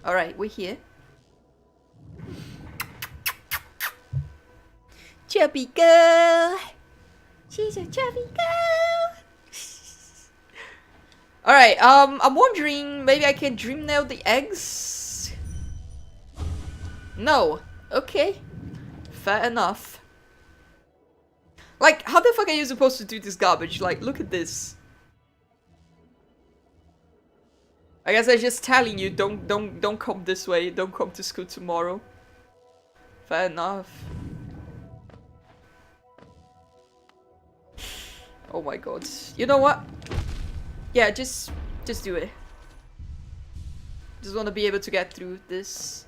Alright, we're here. Chubby girl. She's a chubby girl. Alright, I'm wondering, maybe I can dream nail the eggs? No. Okay. Fair enough. Like, how the fuck are you supposed to do this garbage? Like, look at this. I guess I'm just telling you, don't come this way. Don't come to school tomorrow. Fair enough. Oh my god. You know what? Yeah, just do it. Just want to be able to get through this.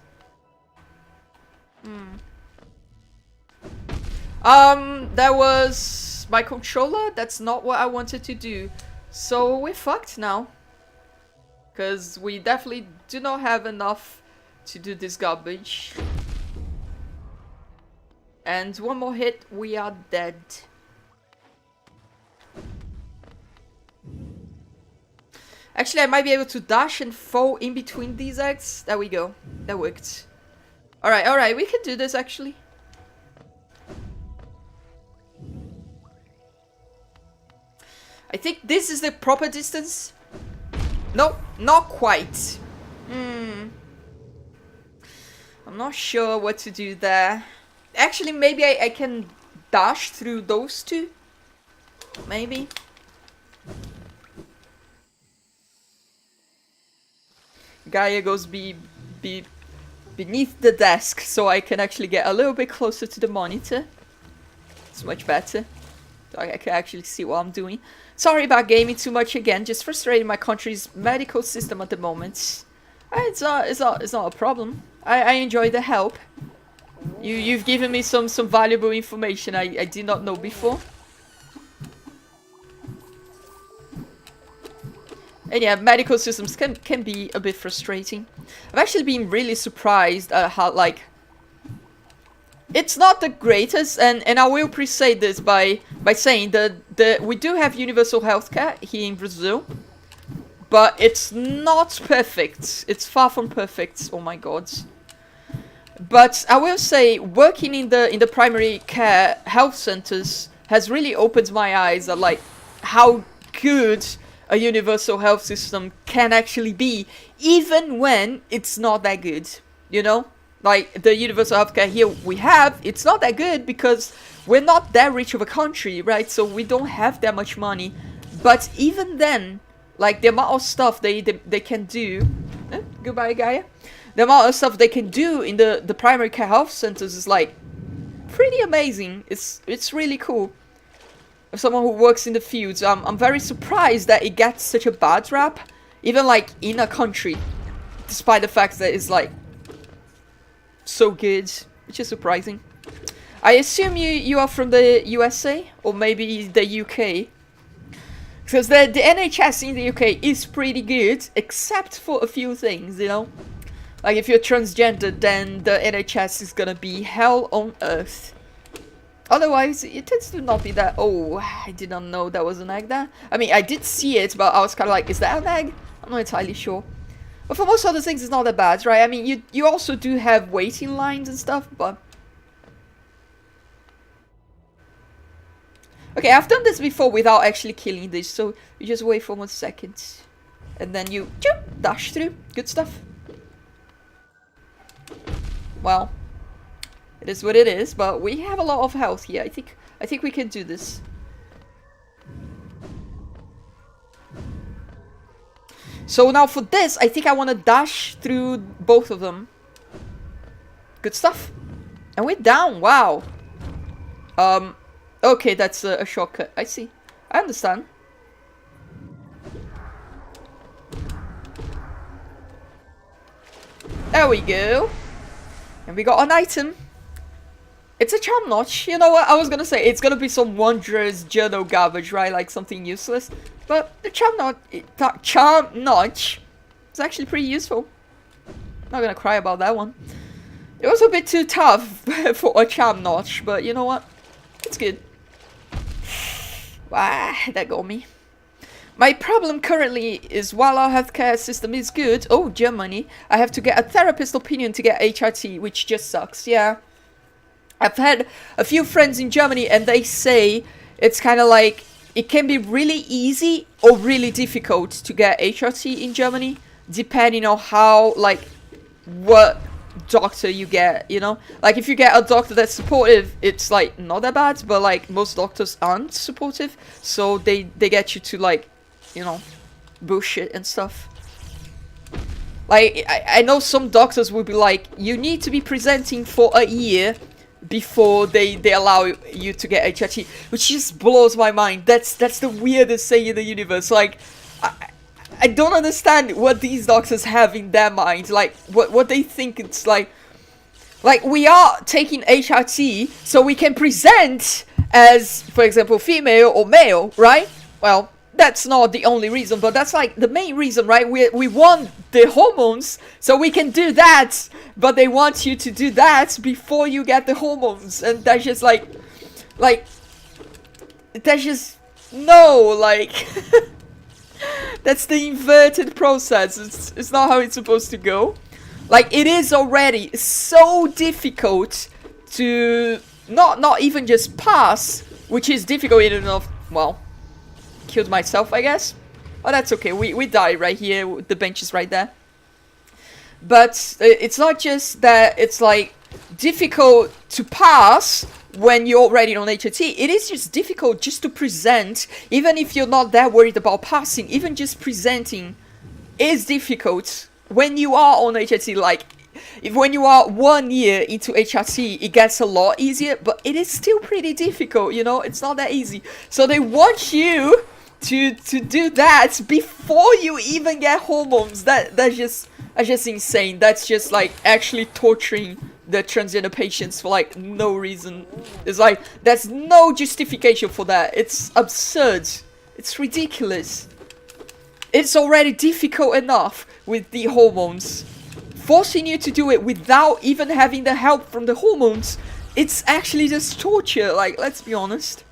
That was my controller. That's not what I wanted to do. So we're fucked now. Because we definitely do not have enough to do this garbage. And one more hit, we are dead. Actually, I might be able to dash and fall in between these eggs. There we go. That worked. Alright, we can do this actually. I think this is the proper distance. No, not quite. I'm not sure what to do there. Actually, maybe I can dash through those two. Maybe. Gaia goes beneath the desk so I can actually get a little bit closer to the monitor. It's much better. So I can actually see what I'm doing. Sorry about gaming too much again. Just frustrating my country's medical system at the moment. It's not a problem. I enjoy the help. You've given me some valuable information I did not know before. And yeah, medical systems can be a bit frustrating. I've actually been really surprised at how, like, it's not the greatest, and I will pre-say this by saying that we do have universal healthcare here in Brazil, but it's not perfect. It's far from perfect. Oh my god. But I will say, working in the primary care health centers has really opened my eyes at like how good a universal health system can actually be, even when it's not that good, you know? Like, the universal healthcare here we have, it's not that good because we're not that rich of a country, right? So we don't have that much money. But even then, like, the amount of stuff they can do... goodbye, Gaia. The amount of stuff they can do in the primary care health centers is, like, pretty amazing. It's really cool. As someone who works in the fields, I'm very surprised that it gets such a bad rap, even like in a country, despite the fact that it's like so good, which is surprising. I assume you are from the USA or maybe the UK, because the NHS in the UK is pretty good, except for a few things, you know. Like if you're transgender, then the NHS is gonna be hell on earth. Otherwise, it tends to not be that... Oh, I did not know that was an egg there. I mean, I did see it, but I was kind of like, is that an egg? I'm not entirely sure. But for most other things, it's not that bad, right? I mean, you also do have waiting lines and stuff, but... Okay, I've done this before without actually killing this, so you just wait for 1 second. And then you dash through. Good stuff. Well... It is what it is, but we have a lot of health here. I think we can do this. So now for this, I think I want to dash through both of them. Good stuff. And we're down. Wow. Okay, that's a shortcut. I see. I understand. There we go. And we got an item. It's a charm notch. You know what? I was gonna say it's gonna be some wondrous journal garbage, right? Like something useless. But the charm notch is actually pretty useful. Not gonna cry about that one. It was a bit too tough for a charm notch, but you know what? It's good. Wow, that got me. My problem currently is while our healthcare system is good, oh, Germany, I have to get a therapist opinion to get HRT, which just sucks, yeah. I've had a few friends in Germany and they say it's kind of like, it can be really easy or really difficult to get HRT in Germany, depending on how, like, what doctor you get, you know? Like, if you get a doctor that's supportive, it's, like, not that bad, but, like, most doctors aren't supportive, so they get you to, like, you know, bullshit and stuff. Like, I know some doctors will be like, you need to be presenting for a year before they allow you to get HRT, which just blows my mind. That's the weirdest thing in the universe. Like, I don't understand what these doctors have in their minds. Like, what they think it's like we are taking HRT so we can present as, for example, female or male, right? Well, that's not the only reason, but that's like the main reason, right? We want the hormones so we can do that, but they want you to do that before you get the hormones, and that's just like that's just no, like that's the inverted process. It's not how it's supposed to go. Like, it is already so difficult to not even just pass, which is difficult enough. Well, killed myself, I guess. Oh, that's okay. We die right here. The bench is right there. But it's not just that it's like difficult to pass when you're already on HRT. It is just difficult just to present, even if you're not that worried about passing. Even just presenting is difficult when you are on HRT. Like, when you are 1 year into HRT, it gets a lot easier, but it is still pretty difficult, you know? It's not that easy. So they want you to do that before you even get hormones. That's just insane. That's just like actually torturing the transgender patients for like no reason. It's like there's no justification for that. It's absurd. It's ridiculous. It's already difficult enough with the hormones. Forcing you to do it without even having the help from the hormones, it's actually just torture. Like, let's be honest.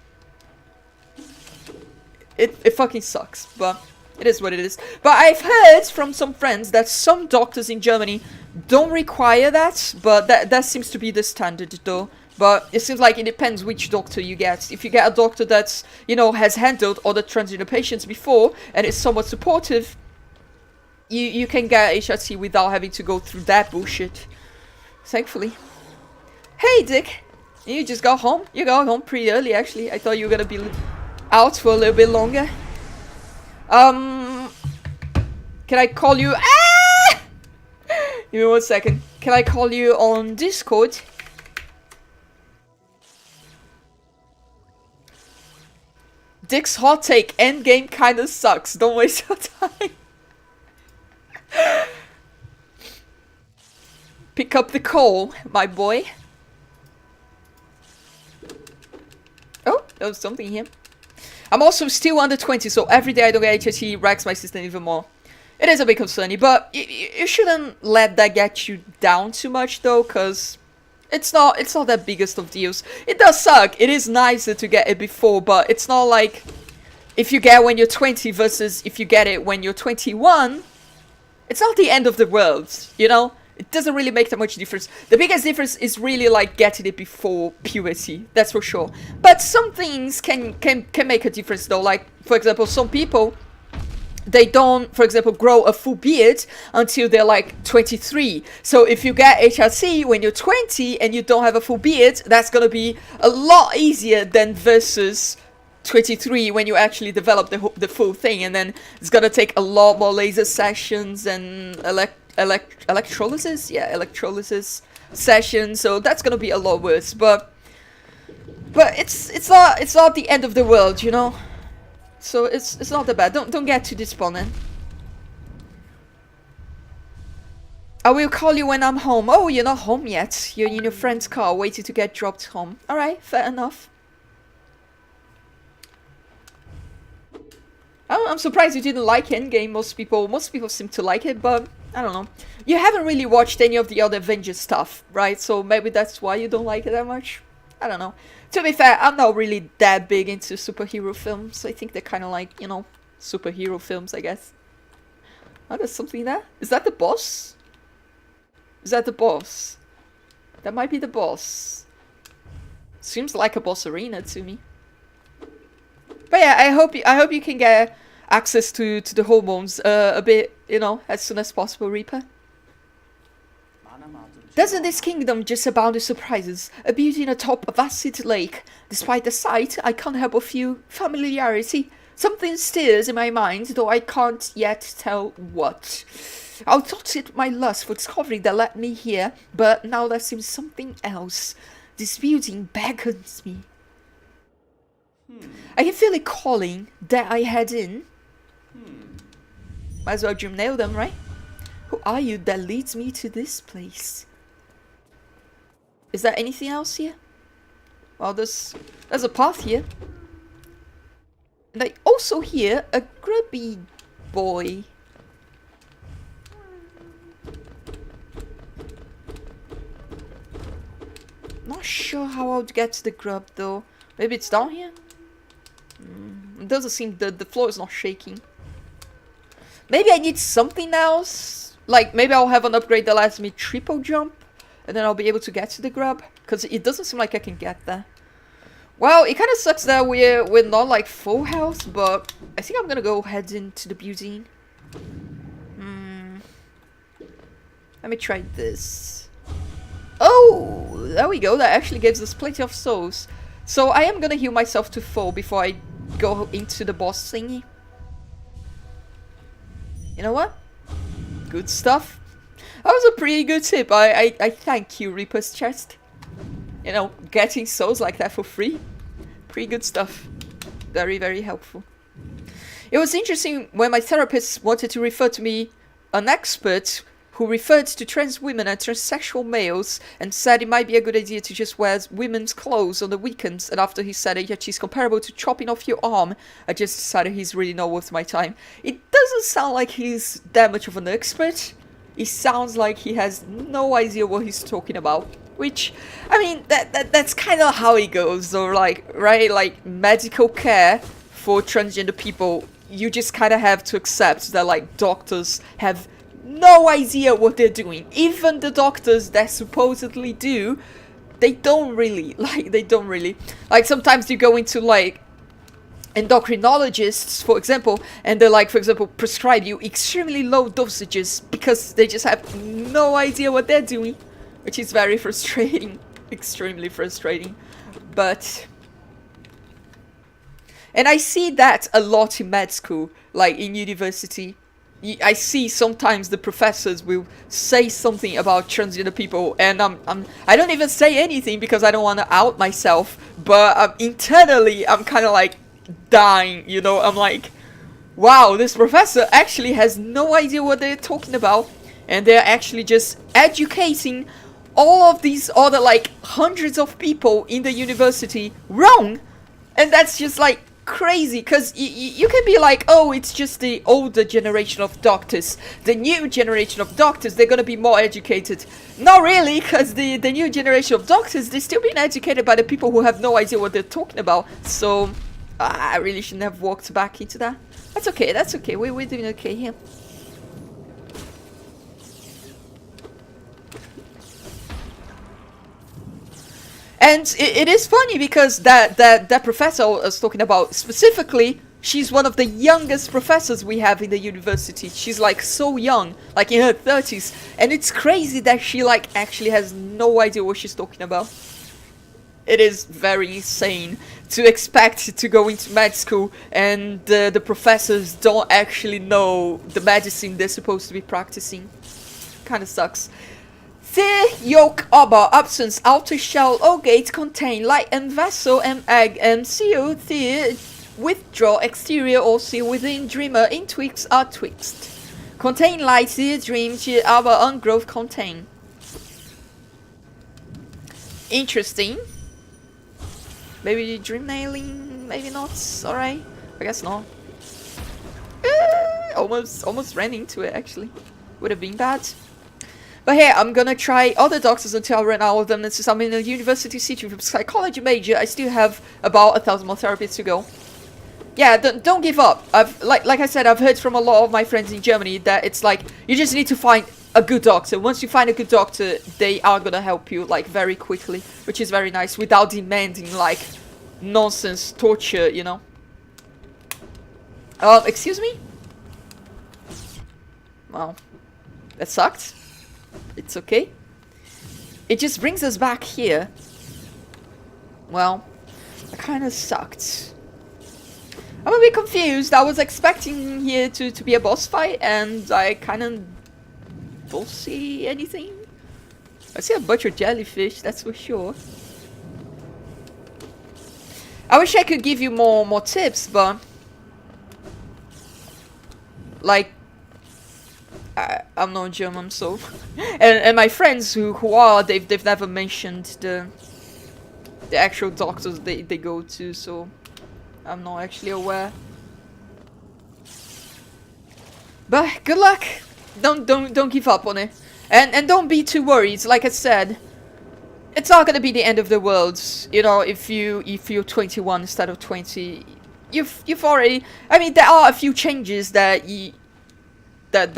It fucking sucks, but it is what it is. But I've heard from some friends that some doctors in Germany don't require that, but that seems to be the standard though. But it seems like it depends which doctor you get. If you get a doctor that's, you know, has handled other transgender patients before and is somewhat supportive, you can get HRT without having to go through that bullshit. Thankfully. Hey, Dick! You just got home? You got home pretty early, actually. I thought you were gonna be out for a little bit longer. Can I call you? Ah! Give me 1 second. Can I call you on Discord? Dick's hot take: endgame kinda sucks. Don't waste your time. Pick up the call, my boy. Oh, there was something here. I'm also still under 20, so every day I don't get HRT wrecks my system even more. It is a bit concerning, but you shouldn't let that get you down too much though, because it's not that biggest of deals. It does suck. It is nicer to get it before, but it's not like if you get when you're 20 versus if you get it when you're 21, it's not the end of the world, you know? It doesn't really make that much difference. The biggest difference is really like getting it before puberty, that's for sure. But some things can make a difference though. Like, for example, some people, they don't, for example, grow a full beard until they're like 23. So if you get HRT when you're 20 and you don't have a full beard, that's gonna be a lot easier than versus 23 when you actually develop the full thing, and then it's gonna take a lot more laser sessions and electrolysis sessions, so that's gonna be a lot worse. But it's not the end of the world, you know. So it's not that bad. Don't get too despondent. I will call you when I'm home. Oh, you're not home yet. You're in your friend's car waiting to get dropped home. All right, fair enough. I'm surprised you didn't like Endgame. Most people seem to like it, but I don't know. You haven't really watched any of the other Avengers stuff, right? So maybe that's why you don't like it that much. I don't know. To be fair, I'm not really that big into superhero films. I think they're kind of like, you know, superhero films, I guess. Oh, there's something there. Is that the boss? Is that the boss? That might be the boss. Seems like a boss arena to me. But yeah, I hope you can get access to the hormones a bit, you know, as soon as possible, Reaper. Doesn't this kingdom just abound with surprises? A beauty atop a vast lake. Despite the sight, I can't help but feel familiarity. Something stirs in my mind, though I can't yet tell what. I thought it my lust for discovery that led me here, but now there seems something else. This beauty beckons me. I can feel it calling. Dare I head in? Might as well dream nail them, right? Who are you that leads me to this place? Is there anything else here? Well, there's a path here. And I also hear a grubby boy. Not sure how I'll get to the grub though. Maybe it's down here? It doesn't seem the floor is not shaking. Maybe I need something else. Like maybe I'll have an upgrade that lets me triple jump. And then I'll be able to get to the grub. Because it doesn't seem like I can get there. Well, it kind of sucks that we're not like full health. But I think I'm gonna go head into the beauty. Let me try this. Oh, there we go. That actually gives us plenty of souls. So I am gonna heal myself to full before I go into the boss thingy. You know what? Good stuff. That was a pretty good tip. I thank you, Reaper's Chest. You know, getting souls like that for free. Pretty good stuff. Very, very helpful. It was interesting when my therapist wanted to refer to me an expert who referred to trans women and transsexual males and said it might be a good idea to just wear women's clothes on the weekends. And after he said it, yet she's comparable to chopping off your arm, I just decided he's really not worth my time. It doesn't sound like he's that much of an expert. It sounds like he has no idea what he's talking about. Which, I mean, that's kind of how it goes, though, like, right? Like, medical care for transgender people, you just kind of have to accept that, like, doctors have no idea what they're doing. Even the doctors that supposedly do, they don't really. Like, sometimes you go into, like, endocrinologists, for example, and they're like, for example, prescribe you extremely low dosages because they just have no idea what they're doing, which is very frustrating, extremely frustrating. But and I see that a lot in med school, like in university. I see sometimes the professors will say something about transgender people, and I don't even say anything because I don't want to out myself, but internally I'm kind of like dying, you know. I'm like, wow, this professor actually has no idea what they're talking about, and they're actually just educating all of these other like hundreds of people in the university wrong. And that's just like crazy, because you can be like, oh, it's just the older generation of doctors, the new generation of doctors, they're gonna be more educated. Not really, because the new generation of doctors, they're still being educated by the people who have no idea what they're talking about. So I really shouldn't have walked back into that. That's okay, we're doing okay here. And it is funny because that professor I was talking about specifically, she's one of the youngest professors we have in the university. She's like so young, like in her 30s. And it's crazy that she like actually has no idea what she's talking about. It is very insane to expect to go into med school and the professors don't actually know the medicine they're supposed to be practicing. Kinda sucks. The yolk, oba, absence, outer shell, ogate, contain, light and vessel, and egg, and seal, the withdraw, exterior, or seal within, dreamer, in twixt, are twixt. Contain light, the dream, the other ungrowth contain. Interesting. Maybe dream nailing, maybe not, alright. I guess not. Almost ran into it, actually. Would have been bad. But hey, I'm gonna try other doctors until I run out of them. And since I'm in a university city with a psychology major, I still have about 1,000 more therapies to go. yeah, don't give up. Like I said, I've heard from a lot of my friends in Germany that it's like you just need to find a good doctor. Once you find a good doctor, they are gonna help you like very quickly, which is very nice without demanding like nonsense torture, you know. Excuse me? Well, that sucked. It's okay. It just brings us back here. Well, that kind of sucked. I'm a bit confused. I was expecting here to be a boss fight, and I kind of don't see anything. I see a bunch of jellyfish, that's for sure. I wish I could give you more tips, but like I'm not German, so and my friends who are, they've never mentioned the actual doctors they go to, so I'm not actually aware. But good luck. Don't give up on it, and don't be too worried. Like I said, it's not gonna be the end of the world. You know, if you're 21 instead of 20, you've already. I mean, there are a few changes that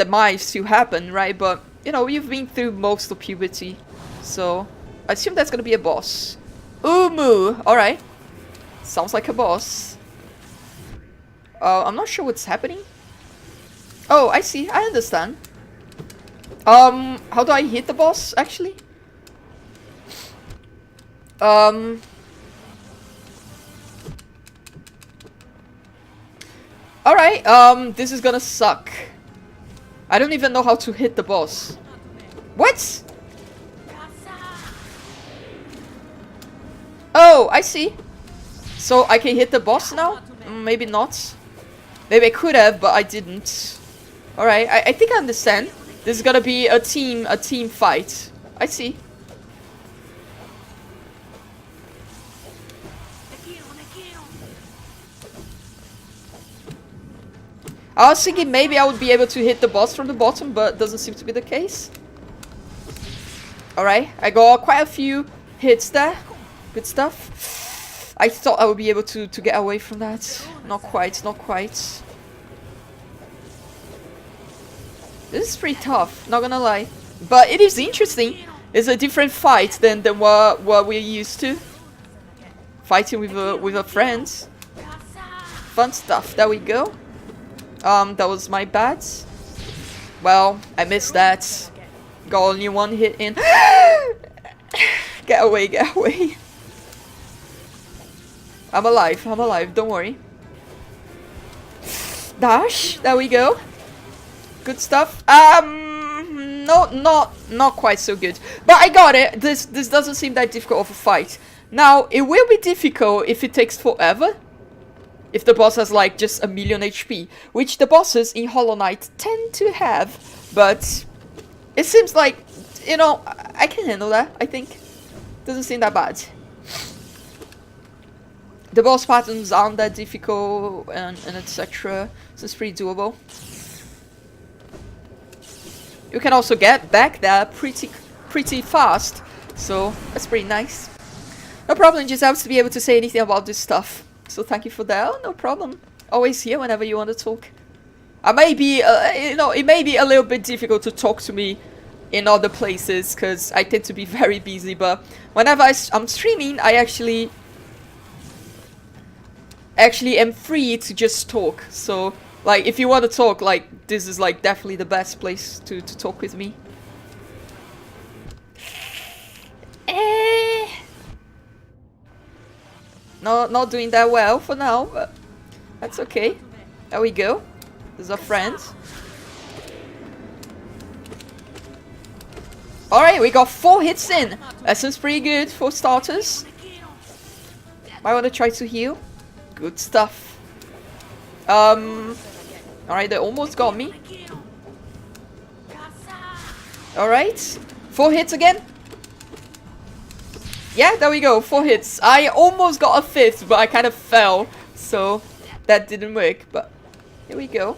might still happen, right? But you know, you've been through most of puberty, so I assume that's gonna be a boss. Umu, all right. Sounds like a boss. I'm not sure what's happening. Oh, I see. I understand. How do I hit the boss, actually? Alright, this is gonna suck. I don't even know how to hit the boss. What? Oh, I see. So I can hit the boss now? Maybe not. Maybe I could have, but I didn't. Alright, I think I understand. This is gonna be a team fight. I see. I was thinking maybe I would be able to hit the boss from the bottom, but doesn't seem to be the case. Alright, I got quite a few hits there. Good stuff. I thought I would be able to get away from that. Not quite, not quite. This is pretty tough, not gonna lie. But it is interesting. It's a different fight than what we're used to. Fighting with a friend. Fun stuff. There we go. That was my bad. Well, I missed that. Got only one hit in. Get away, get away. I'm alive, don't worry. Dash, there we go. Good stuff. No, not quite so good. But I got it. This doesn't seem that difficult of a fight. Now, it will be difficult if it takes forever. If the boss has like just 1,000,000 HP, which the bosses in Hollow Knight tend to have. But it seems like, you know, I can handle that, I think. Doesn't seem that bad. The boss patterns aren't that difficult and etc. So it's pretty doable. You can also get back there pretty fast. So that's pretty nice. No problem, just have to be able to say anything about this stuff. So thank you for that. Oh, no problem. Always here whenever you want to talk. I may be, you know, it may be a little bit difficult to talk to me in other places because I tend to be very busy. But whenever I'm streaming, I actually am free to just talk. So like, if you want to talk, like, this is like definitely the best place to talk with me. No, not doing that well for now, but that's okay. There we go. There's our friend. Alright, we got 4 hits in. That sounds pretty good for starters. Might want to try to heal. Good stuff. Alright, they almost got me. Alright. 4 hits again. Yeah, there we go. 4 hits. I almost got a 5th, but I kind of fell. So that didn't work. But here we go.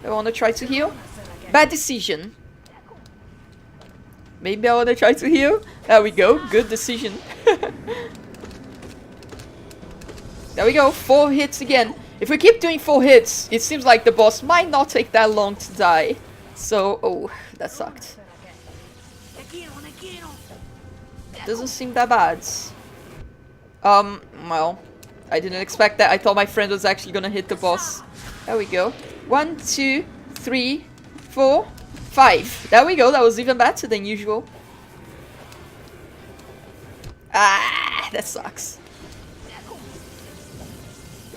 I want to try to heal. Bad decision. Maybe I want to try to heal. There we go. Good decision. There we go, 4 hits again. If we keep doing 4 hits, it seems like the boss might not take that long to die. So, oh, that sucked. Doesn't seem that bad. Well, I didn't expect that. I thought my friend was actually gonna hit the boss. There we go. 1, 2, 3, 4, 5. There we go, that was even better than usual. Ah, that sucks.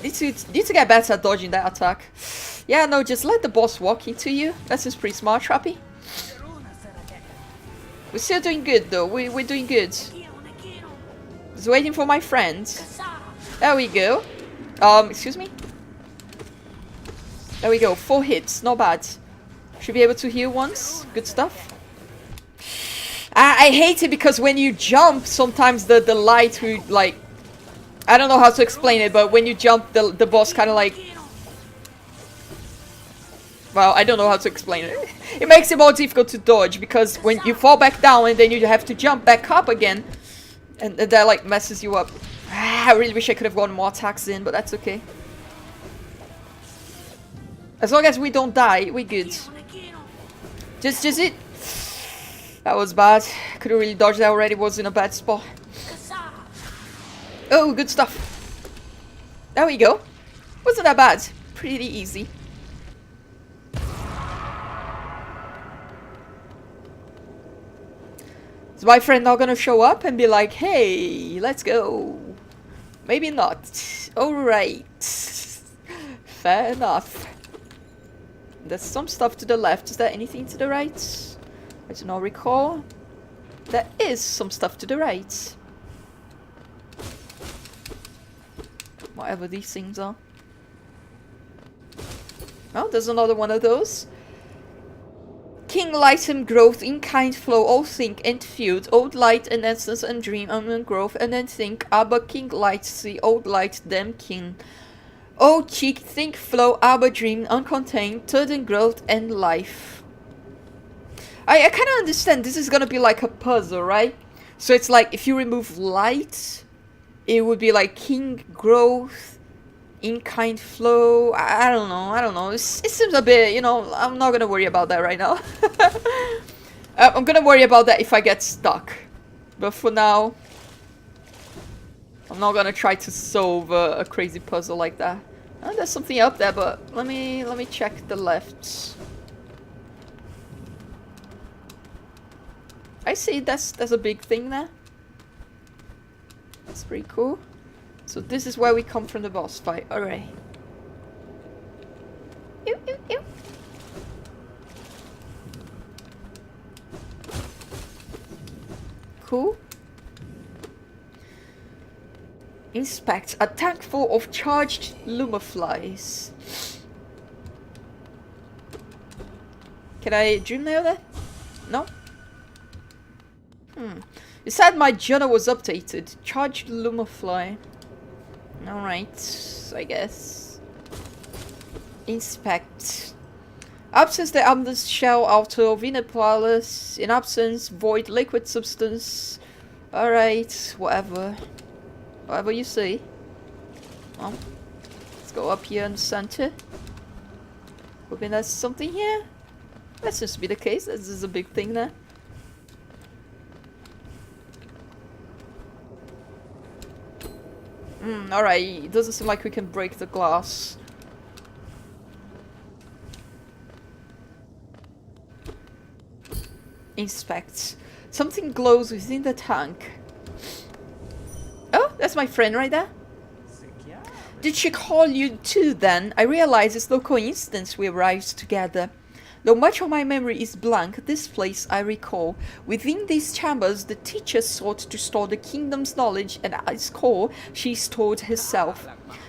Need to get better at dodging that attack. Yeah, no, just let the boss walk into you. That's just pretty smart, Trappy. We're still doing good, though. We're doing good. Just waiting for my friend. There we go. Excuse me? There we go. 4 hits. Not bad. Should be able to heal once. Good stuff. I hate it because when you jump, sometimes the light would, like... I don't know how to explain it, but when you jump, the boss kind of like... Well, I don't know how to explain it. It makes it more difficult to dodge, because when you fall back down and then you have to jump back up again, and that like messes you up. I really wish I could have gotten more attacks in, but that's okay. As long as we don't die, we're good. Just it. That was bad. Could have really dodged that already, was in a bad spot. Oh, good stuff. There we go. Wasn't that bad. Pretty easy. Is my friend not gonna show up and be like, hey, let's go? Maybe not. Alright. Fair enough. There's some stuff to the left. Is there anything to the right? I do not recall. There is some stuff to the right. Whatever these things are. Oh, there's another one of those. King light and growth in kind flow, all think and field, old light and essence and dream and growth, and then think, Abba king light see, old light them king. Old cheek think flow, Abba dream uncontained, third and growth and life. I kind of understand this is gonna be like a puzzle, right? So it's like if you remove light, it would be like king growth, in kind flow. I don't know. It seems a bit, you know, I'm not gonna worry about that right now. I'm gonna worry about that if I get stuck. But for now, I'm not gonna try to solve a crazy puzzle like that. There's something up there, but let me check the left. I see there's a big thing there. That's pretty cool. So this is where we come from the boss fight. Alright. Ew, ew, ew. Cool. Inspect a tank full of charged lumaflies. Can I dream nail that? No? You said my journal was updated. Charged lumafly. Alright, I guess. Inspect. Absence the abundance shell outer of inner palace. In absence, void liquid substance. Alright, whatever. Whatever you say. Well, let's go up here in the center. Hoping there's something here. That seems to be the case. This is a big thing there. Alright, it doesn't seem like we can break the glass. Inspect. Something glows within the tank. Oh, that's my friend right there. Did she call you too then? I realize it's no coincidence we arrived together. Though much of my memory is blank, this place I recall. Within these chambers, the teacher sought to store the kingdom's knowledge, and at its core, she stored herself.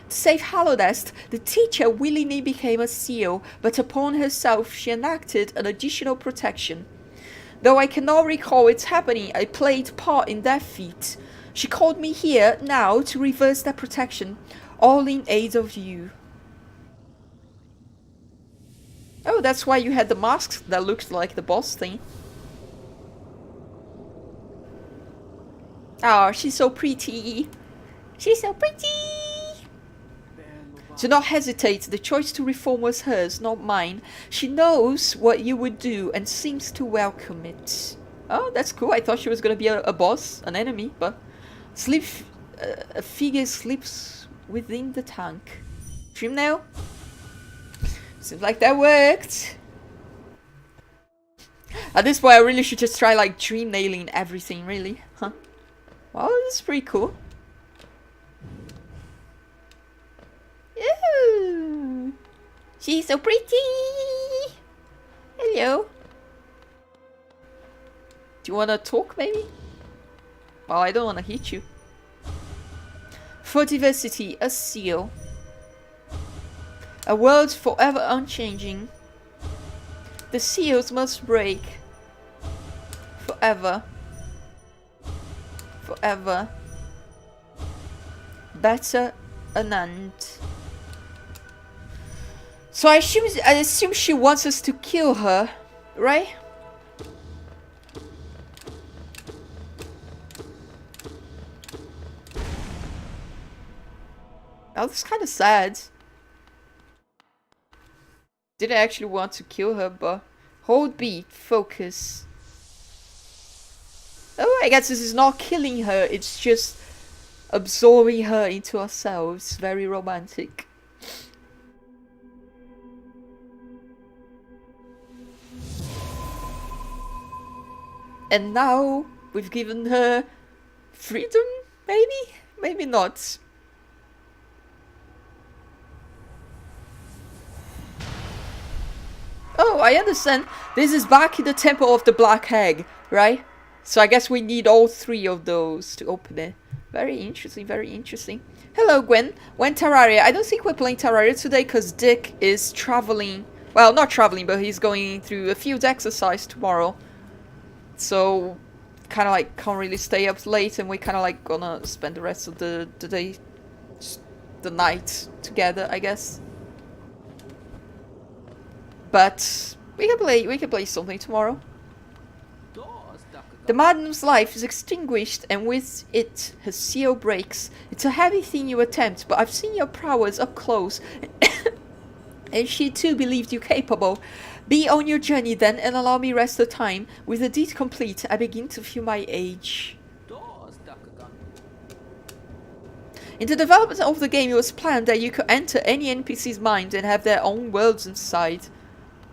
To save Halodest, the teacher willingly became a seal, but upon herself she enacted an additional protection. Though I cannot recall its happening, I played part in that feat. She called me here, now, to reverse that protection, all in aid of you. Oh, that's why you had the mask that looked like the boss thing. Oh, she's so pretty. She's so pretty. Do not hesitate. The choice to reform was hers, not mine. She knows what you would do and seems to welcome it. Oh, that's cool. I thought she was gonna be a boss, an enemy, but sleep. A figure sleeps within the tank. Dream nail. Seems like that worked. At this point, I really should just try like dream nailing everything, really, huh? Well, this is pretty cool. Ooh, she's so pretty. Hello. Do you want to talk, maybe? Well, I don't want to hit you. For diversity, a seal. A world forever unchanging. The seals must break. Forever. Forever. Better Anand. So I assume she wants us to kill her, right? Oh, that's kind of sad. Didn't actually want to kill her, but hold B, focus. Oh, I guess this is not killing her, it's just absorbing her into ourselves. Very romantic. And now we've given her freedom, maybe? Maybe not. Oh, I understand. This is back in the Temple of the Black Egg, right? So I guess we need all three of those to open it. Very interesting, very interesting. Hello, Gwen. When Terraria. I don't think we're playing Terraria today because Dick is traveling. Well, not traveling, but he's going through a field exercise tomorrow. So, kind of like can't really stay up late, and we kind of like gonna spend the rest of the day, the night together, I guess. But we can play something tomorrow. The madam's life is extinguished, and with it, her seal breaks. It's a heavy thing you attempt, but I've seen your prowess up close, and she too believed you capable. Be on your journey then, and allow me rest of time. With the deed complete, I begin to feel my age. In the development of the game, it was planned that you could enter any NPC's mind and have their own worlds inside.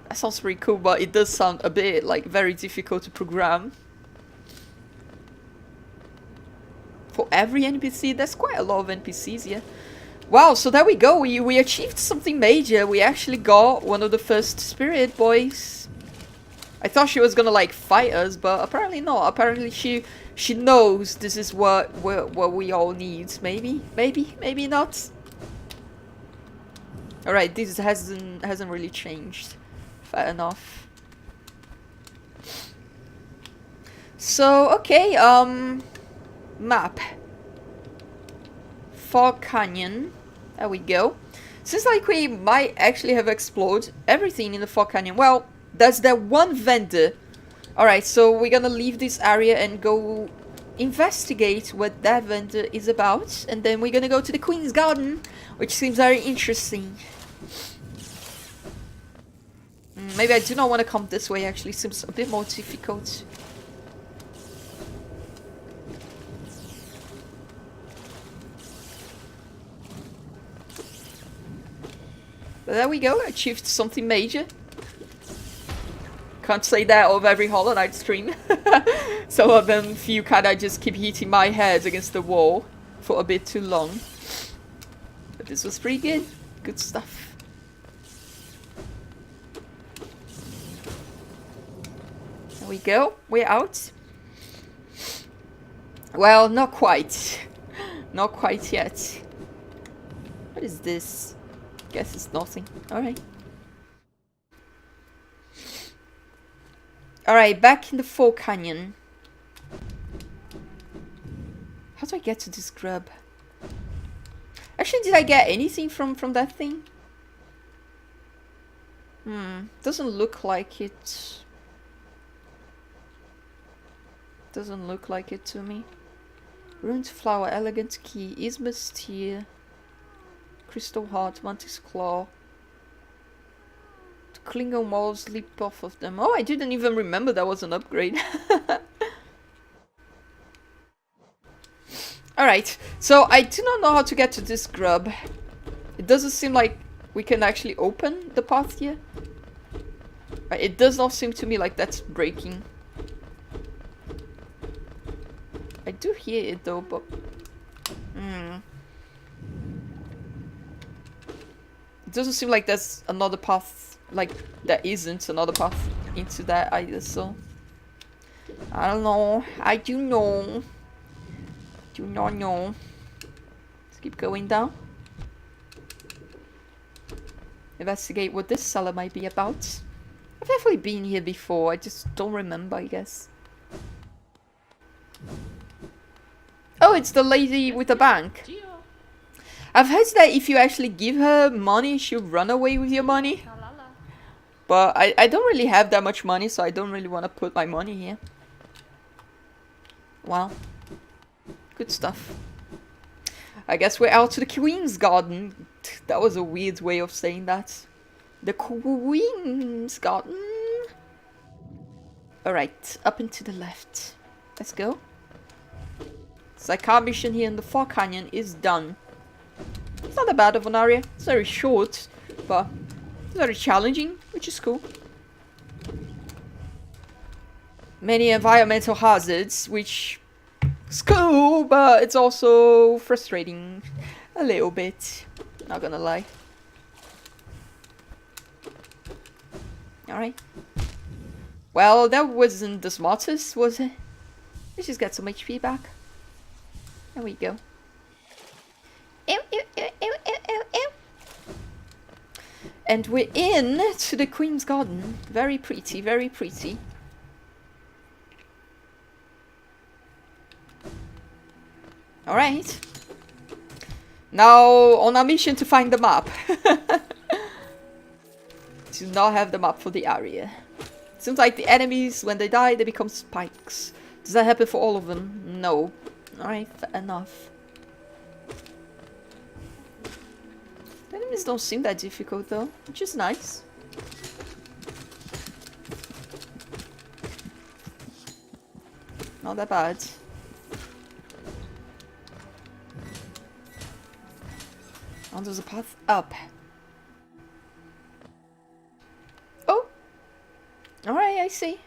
That sounds pretty cool, but it does sound a bit like very difficult to program. For every NPC, there's quite a lot of NPCs here. Wow, so there we go, we achieved something major. We actually got one of the first spirit boys. I thought she was gonna like fight us, but apparently not. Apparently she knows this is what we all need. Maybe not. Alright, this hasn't really changed. Fair enough. So, okay, map. Fog Canyon. There we go. Seems like we might actually have explored everything in the Fog Canyon. Well, there's that one vendor. Alright, so we're gonna leave this area and go investigate what that vendor is about. And then we're gonna go to the Queen's Garden, which seems very interesting. Maybe I do not want to come this way, actually. Seems a bit more difficult. But there we go, achieved something major. Can't say that of every Hollow Knight stream. Some of them few kinda just keep hitting my head against the wall for a bit too long. But this was pretty good. Good stuff. There we go, we're out. Well, not quite. Not quite yet. What is this? Guess it's nothing. Alright. Alright, back in the Fog Canyon. How do I get to this grub? Actually, did I get anything from that thing? Doesn't look like it. Doesn't look like it to me. Ruined flower, elegant key, Ismus tear. Crystal Heart, Mantis Claw. To Klingon walls, leap off of them. Oh, I didn't even remember that was an upgrade. Alright, so I do not know how to get to this grub. It doesn't seem like we can actually open the path here. It does not seem to me like that's breaking. I do hear it though, but... It doesn't seem like there's another path, like there isn't another path into that either, so... I don't know. I do know. Do not know. Let's keep going down. Investigate what this cellar might be about. I've definitely been here before, I just don't remember, I guess. Oh, it's the lady with the bank. I've heard that if you actually give her money, she'll run away with your money. But I don't really have that much money, so I don't really want to put my money here. Wow. Good stuff. I guess we're out to the Queen's Garden. That was a weird way of saying that. The Queen's Garden. Alright, up and to the left. Let's go. So our mission here in the Far Canyon is done. It's not that bad of an area. It's very short, but it's very challenging, which is cool. Many environmental hazards, which is cool, but it's also frustrating a little bit. Not gonna lie. Alright. Well, that wasn't the smartest, was it? Let's just get some HP back. There we go. Ew, ew, ew, ew, ew, ew, ew. And we're in to the Queen's Garden. Very pretty, very pretty. Alright. Now, on our mission to find the map. Do not have the map for the area. Seems like the enemies, when they die, they become spikes. Does that happen for all of them? No. Alright, fair enough. The enemies don't seem that difficult though, which is nice. Not that bad. Oh, there's a path up. Oh! Alright, I see.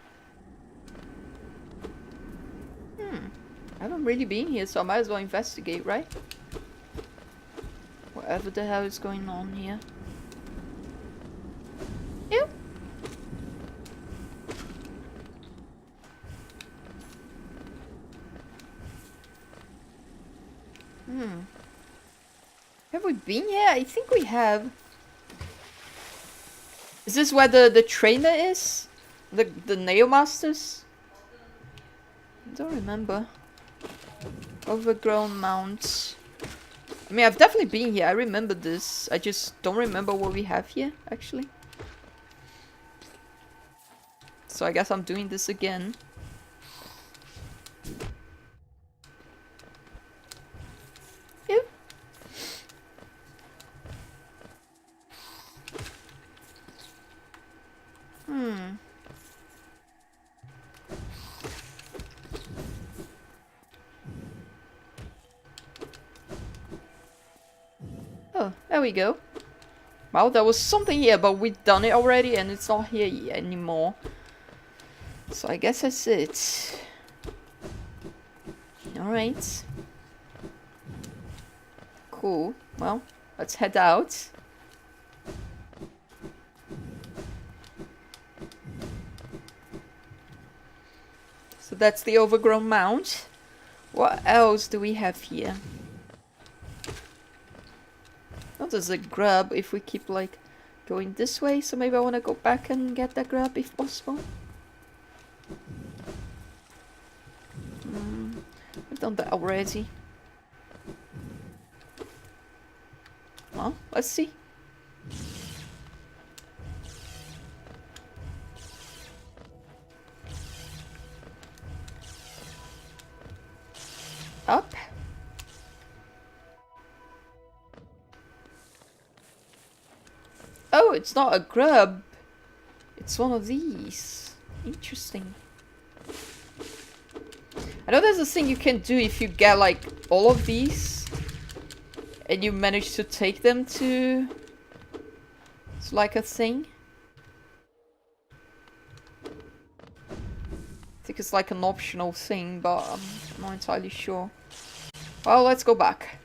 I haven't really been here, so I might as well investigate, right? Whatever the hell is going on here. Ew! Have we been here? I think we have. Is this where the trainer is? The Nail Masters? I don't remember. Overgrown mounts. I mean, I've definitely been here. I remember this. I just don't remember what we have here, actually. So I guess I'm doing this again. Ew. Oh, there we go. Well, there was something here, but we've done it already and it's not here anymore. So I guess that's it. Alright. Cool. Well, let's head out. So that's the overgrown mount. What else do we have here? Oh, there's a grub if we keep like going this way, so maybe I want to go back and get that grub if possible. I've done that already. Well, let's see. Up. it's not a grub. It's one of these. Interesting. I know there's a thing you can do if you get like all of these and you manage to take them to... It's like a thing. I think it's like an optional thing, but I'm not entirely sure. Well, let's go back.